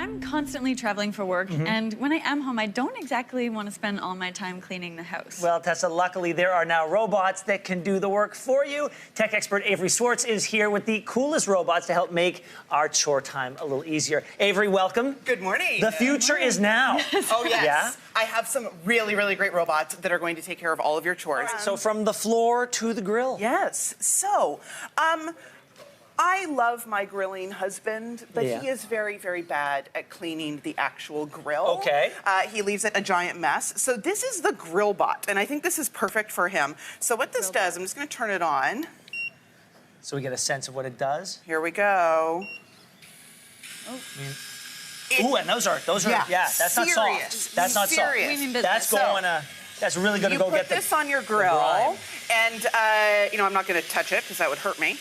I'm constantly traveling for work, and when I am home, I don't exactly want to spend all my time cleaning the house. Well, Tessa, luckily there are now robots that can do the work for you. Tech expert Avery Swartz is here with the coolest robots to help make our chore time a little easier. Avery, welcome. Good morning. The future is now. Oh, yes. Yeah? I have some really, really great robots that are going to take care of all of your chores. So from the floor to the grill. Yes. So, I love my grilling husband, but Yeah. he is very, very bad at cleaning the actual grill. Okay. He leaves it a giant mess. So this is the Grillbot, and I think this is perfect for him. So what this does, I'm just going to turn it on. So we get a sense of what it does. Here we go. Ooh, and those are yeah, that's not soft. That's not Serious. soft. We mean business. That's going to, that's really going to You go put get the this on your grill, grime. and you know, I'm not going to touch it because that would hurt me.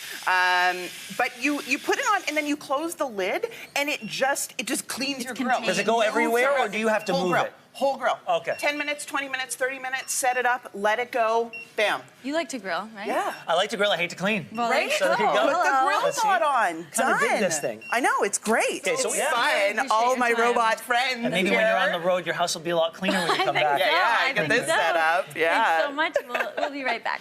But you put it on, and then you close the lid, and it just cleans your grill. contained. Does it go everywhere, or do you have to Whole move grill. it? Whole grill. Okay. 10 minutes, 20 minutes, 30 minutes. Set it up. Let it go. Bam. You like to grill, right? Yeah. I like to grill, I hate to clean. Well, Right? So there you go. Put the Hello. Let's see. Grillbot on. Kinda Done. dig this thing. I know, it's great. Okay, so it's yeah. I fun. appreciate All your my time. robot friends. And maybe when you're on the road, your house will be a lot cleaner when you come back. Yeah, I get think this so. set up. Yeah. Thanks so much. We'll be right back.